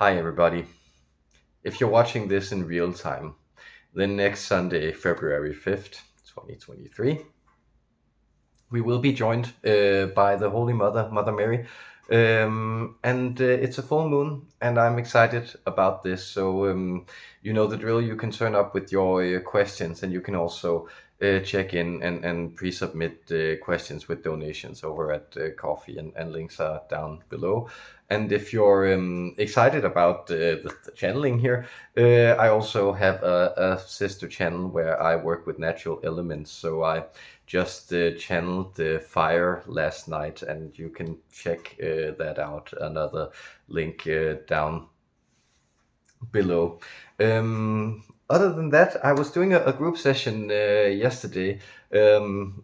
Hi, everybody. If you're watching this in real time, then next Sunday, February 5th, 2023, we will be joined by the Holy Mother, Mother Mary. And it's a full moon, and I'm excited about this. So, you know the drill. You can turn up with your questions, and you can also check in and pre submit questions with donations over at Coffee, and links are down below. And if you're excited about the channeling here, I also have a sister channel where I work with natural elements. So I just channeled the fire last night, and you can check that out. Another link down below. Other than that, I was doing a group session yesterday, and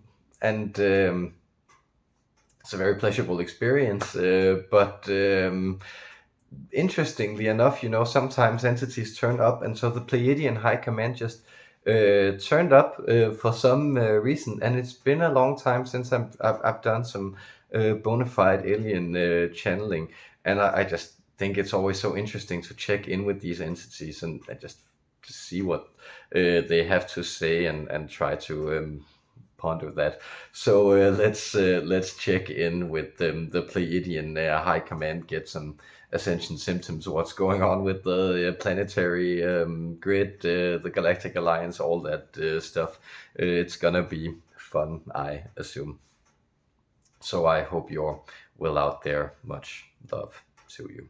it's a very pleasurable experience. But interestingly enough, sometimes entities turn up, and so the Pleiadian High Command just turned up for some reason, and it's been a long time since I've done some bona fide alien channeling, and I just think it's always so interesting to check in with these entities and just to see what they have to say and try to ponder that. So let's check in with the Pleiadian High Command, get some Ascension symptoms, what's going on with the planetary grid, the Galactic Alliance, all that stuff. It's gonna be fun, I assume. So I hope you're well out there. Much love to you.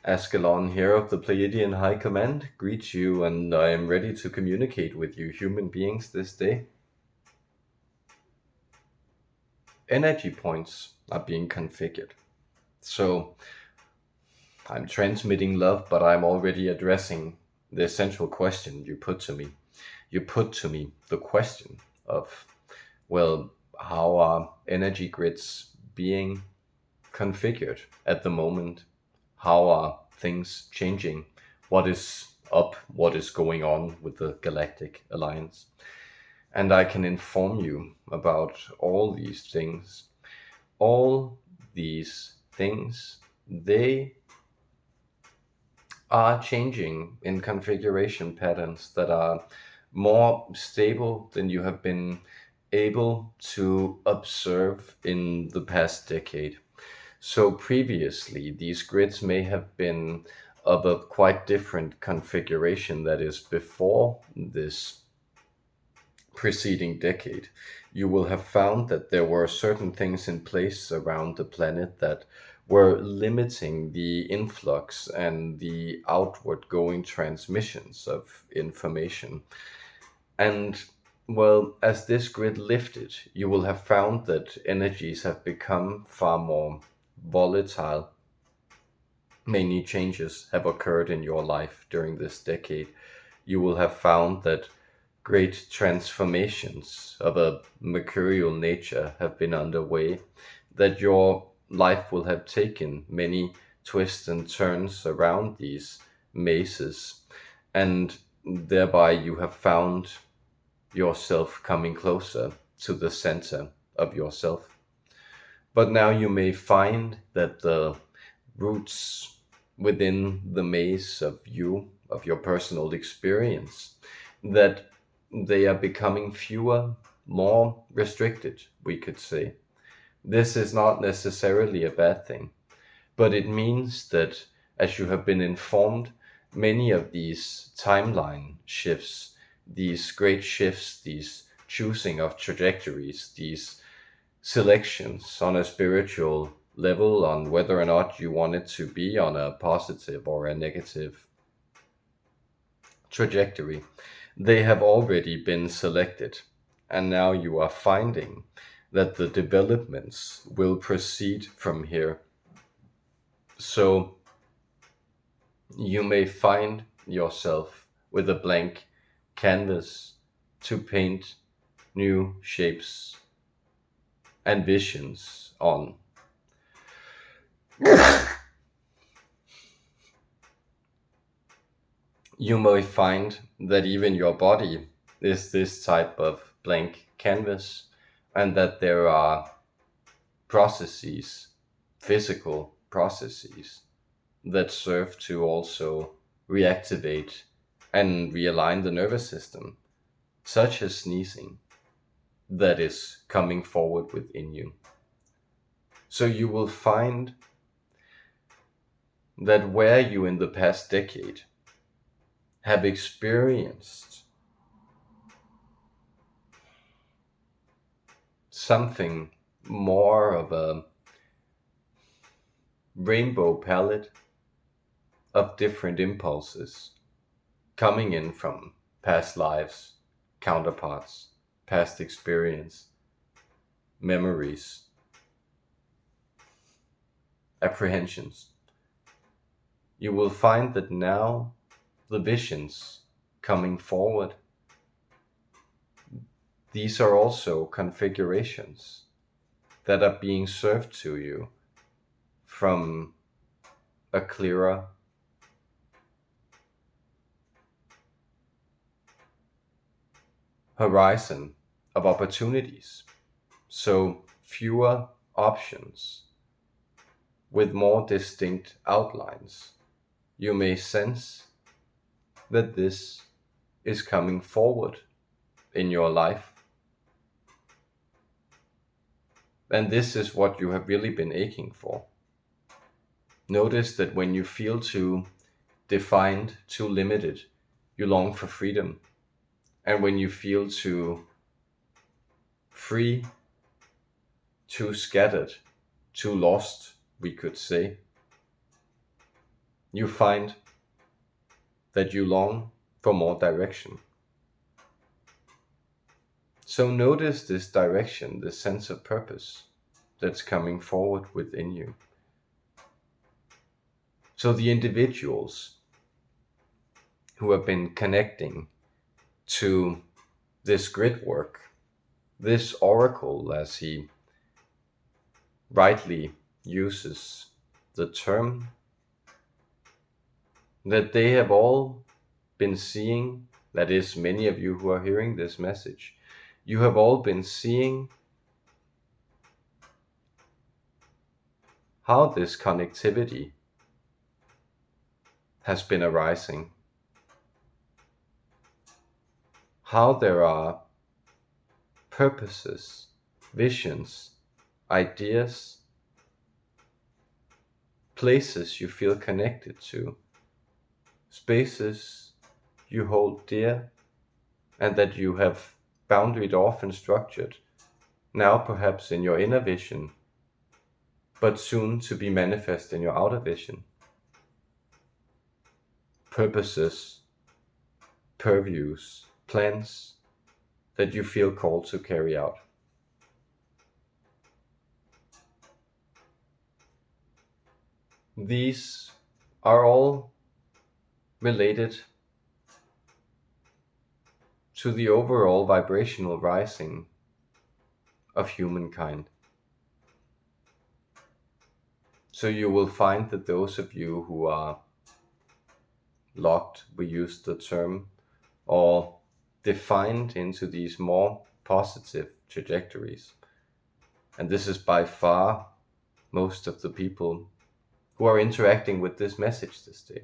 Askalon here of the Pleaidean High Command greets you, and I am ready to communicate with you human beings this day. Energy points are being configured. So I'm transmitting love, but I'm already addressing the essential question you put to me. You put to me the question of, well, how are energy grids being configured at the moment? How are things changing? What is up? What is going on with the Galactic Alliance? And I can inform you about all these things. All these things, they are changing in configuration patterns that are more stable than you have been able to observe in the past decade. So previously, these grids may have been of a quite different configuration, that is, before this preceding decade. You will have found that there were certain things in place around the planet that were limiting the influx and the outward going transmissions of information. And well, as this grid lifted, you will have found that energies have become far more volatile. Many changes have occurred in your life during this decade. You will have found that great transformations of a mercurial nature have been underway, that your life will have taken many twists and turns around these mazes, and thereby you have found yourself coming closer to the center of yourself. But now you may find that the roots within the maze of you, of your personal experience, that they are becoming fewer, more restricted, we could say. This is not necessarily a bad thing, but it means that, as you have been informed, many of these timeline shifts, these great shifts, these choosing of trajectories, these selections on a spiritual level on whether or not you want it to be on a positive or a negative trajectory, they have already been selected, and now you are finding that the developments will proceed from here. So You may find yourself with a blank canvas to paint new shapes and visions on. You may find that even your body is this type of blank canvas, and that there are processes, physical processes, that serve to also reactivate and realign the nervous system, such as sneezing, that is coming forward within you. So you will find that where you in the past decade have experienced something more of a rainbow palette of different impulses coming in from past lives, counterparts, past experience, memories, apprehensions, you will find that now the visions coming forward, these are also configurations that are being served to you from a clearer horizon of opportunities. So fewer options with more distinct outlines. You may sense that this is coming forward in your life. And this is what you have really been aching for. Notice that when you feel too defined, too limited, you long for freedom. And when you feel too free, too scattered, too lost, we could say, you find that you long for more direction. So notice this direction, this sense of purpose that's coming forward within you. So the individuals who have been connecting to this grid work, this oracle, as he rightly uses the term, that they have all been seeing, that is, many of you who are hearing this message, you have all been seeing how this connectivity has been arising, how there are purposes, visions, ideas, places you feel connected to, spaces you hold dear, and that you have boundaried off and structured, now perhaps in your inner vision, but soon to be manifest in your outer vision. Purposes, purviews, plans that you feel called to carry out. These are all related to the overall vibrational rising of humankind. So you will find that those of you who are locked, we use the term, or defined into these more positive trajectories, and this is by far most of the people who are interacting with this message this day.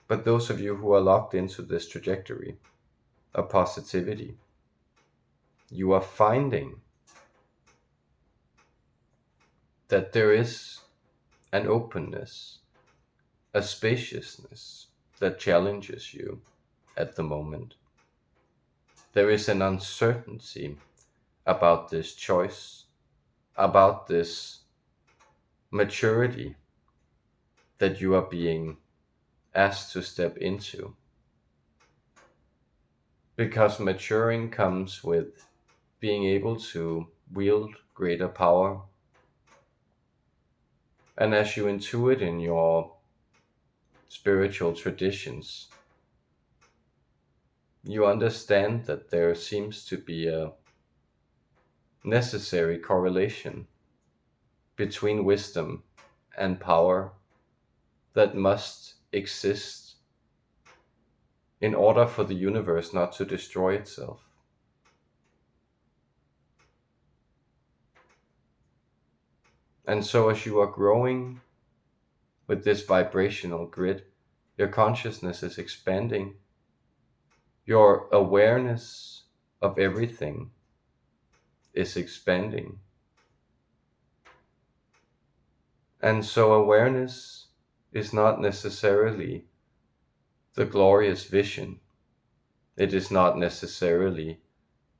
But those of you who are locked into this trajectory of positivity, you are finding that there is an openness, a spaciousness that challenges you at the moment. There is an uncertainty about this choice, about this maturity that you are being asked to step into. Because maturing comes with being able to wield greater power. And as you intuit in your spiritual traditions, you understand that there seems to be a necessary correlation between wisdom and power that must exist in order for the universe not to destroy itself. And so as you are growing with this vibrational grid, your consciousness is expanding, your awareness of everything is expanding. And so awareness is not necessarily the glorious vision. It is not necessarily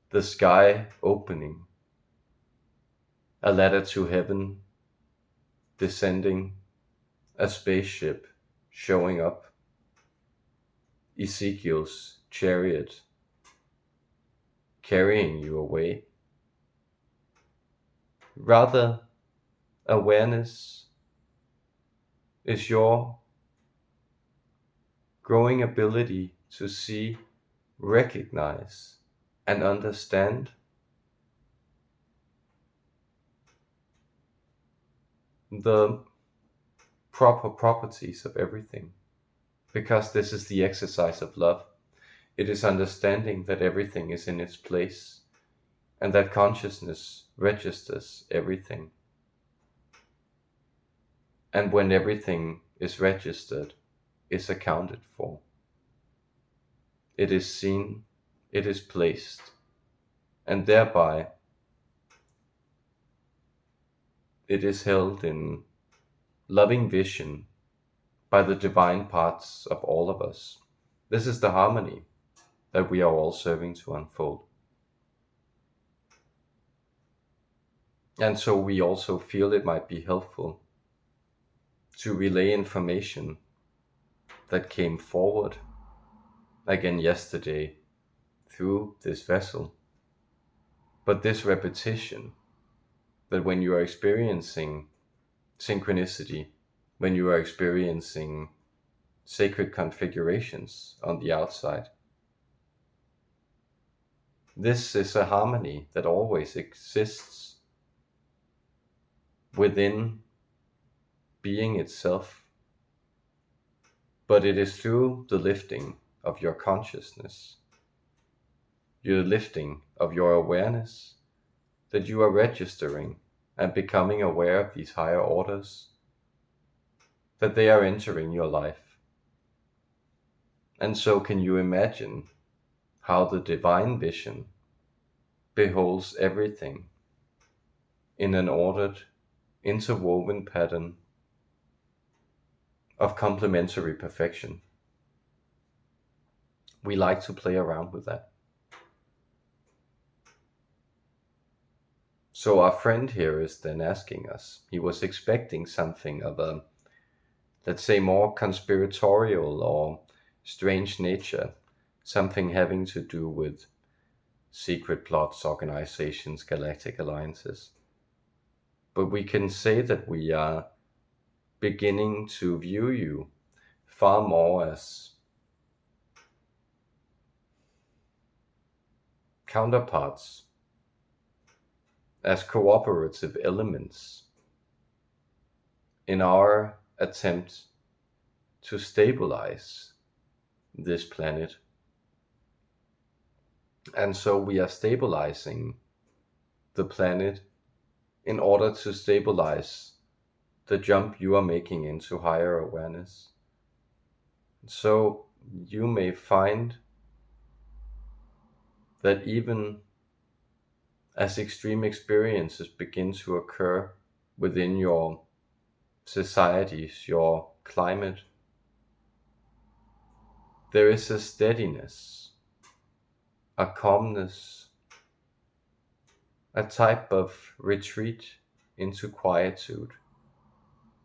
the sky opening, a ladder to heaven descending, a spaceship showing up, Ezekiel's chariot carrying you away. Rather, awareness is your growing ability to see, recognize, and understand the proper properties of everything. Because this is the exercise of love. It is understanding that everything is in its place and that consciousness registers everything. And when everything is registered, is accounted for. It is seen, it is placed, and thereby it is held in loving vision by the divine parts of all of us. This is the harmony that we are all serving to unfold. And so we also feel it might be helpful to relay information that came forward again yesterday through this vessel. But this repetition, that when you are experiencing synchronicity, when you are experiencing sacred configurations on the outside, this is a harmony that always exists within being itself, but it is through the lifting of your consciousness, your lifting of your awareness, that you are registering and becoming aware of these higher orders, that they are entering your life. And so can you imagine how the divine vision beholds everything in an ordered, interwoven pattern of complementary perfection. We like to play around with that. So our friend here is then asking us, he was expecting something of a, let's say, more conspiratorial or strange nature, something having to do with secret plots, organizations, galactic alliances. But we can say that we are beginning to view you far more as counterparts, as cooperative elements in our attempt to stabilize this planet. And so we are stabilizing the planet in order to stabilize the jump you are making into higher awareness. So you may find that even as extreme experiences begin to occur within your societies, your climate, there is a steadiness, a calmness, a type of retreat into quietude,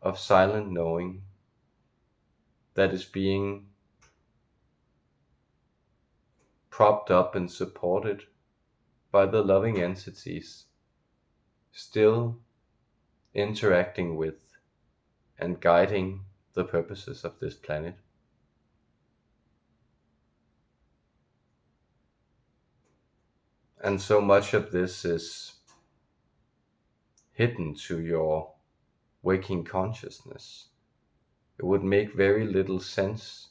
of silent knowing that is being propped up and supported by the loving entities still interacting with and guiding the purposes of this planet. And so much of this is hidden to your waking consciousness. It would make very little sense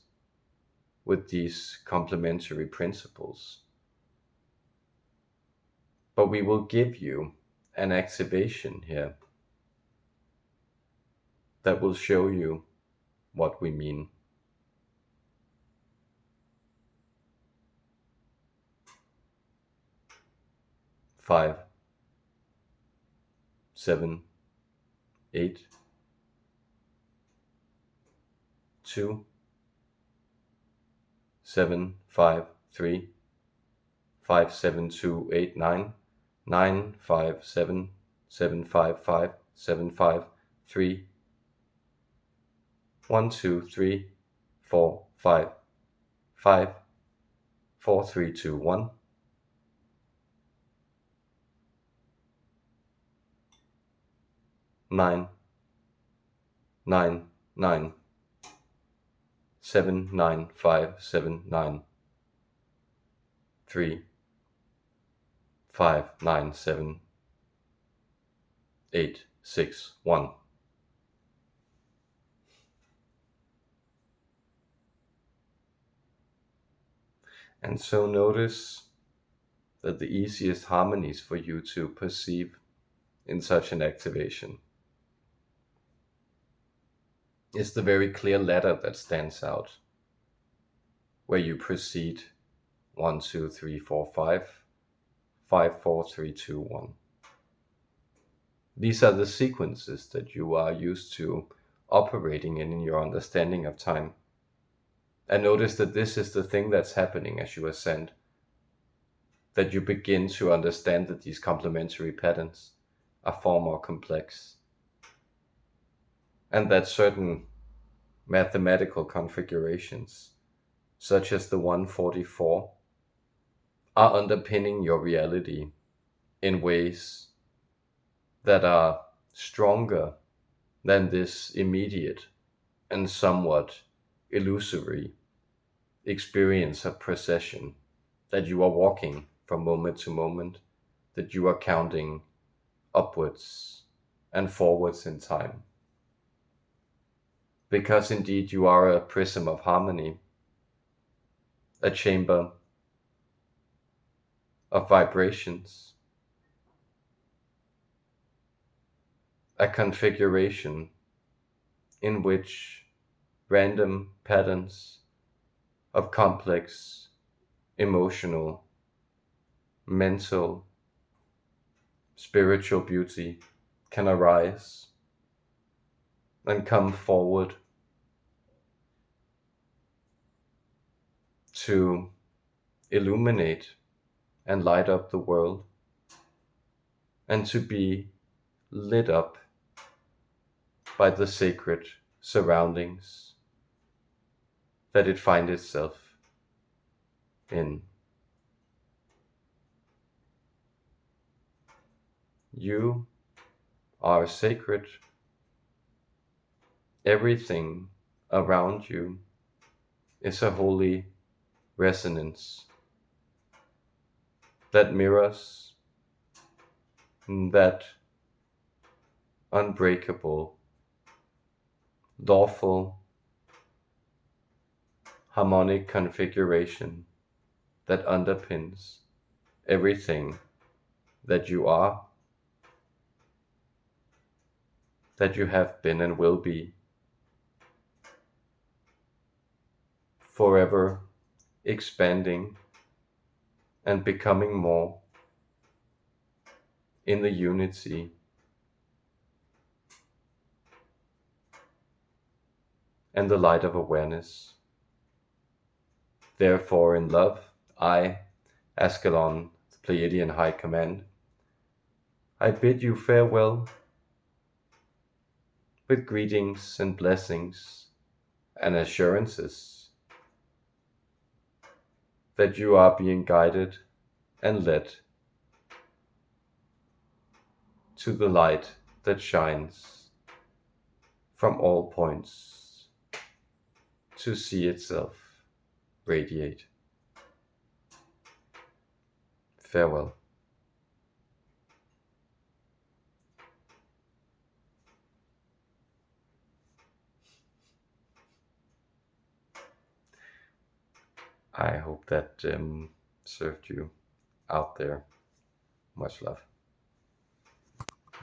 with these complementary principles. But we will give you an activation here that will show you what we mean. 5, 7, 8, 2, 7, 5, 3, 5, 7, 2, 8, 9, 9, 5, 7, 7, 5, 5, 7, 5, 3, 1, 2, 3, 4, 5, 5, 4, 3, 2, 1. 9, 9, 9, 7, 9, 5, 7, 9, 3, 5, 9, 7, 8, 6, 1. And so notice that the easiest harmonies for you to perceive in such an activation is the very clear letter that stands out, where you proceed 1, 2, 3, 4, 5, 5, 4, 3, 2, 1. These are the sequences that you are used to operating in your understanding of time. And notice that this is the thing that's happening as you ascend, that you begin to understand that these complementary patterns are far more complex, and that certain mathematical configurations, such as the 144, are underpinning your reality in ways that are stronger than this immediate and somewhat illusory experience of procession that you are walking from moment to moment, that you are counting upwards and forwards in time. Because indeed you are a prism of harmony, a chamber of vibrations, a configuration in which random patterns of complex, emotional, mental, spiritual beauty can arise and come forward to illuminate and light up the world, and to be lit up by the sacred surroundings that it finds itself in. You are sacred. Everything around you is a holy resonance that mirrors that unbreakable, lawful, harmonic configuration that underpins everything that you are, that you have been and will be, forever expanding and becoming more in the unity and the light of awareness. Therefore, in love, I, Askalon, the Pleaidean High Command, I bid you farewell with greetings and blessings and assurances that you are being guided and led to the light that shines from all points to see itself radiate. Farewell. I hope that served you out there. Much love.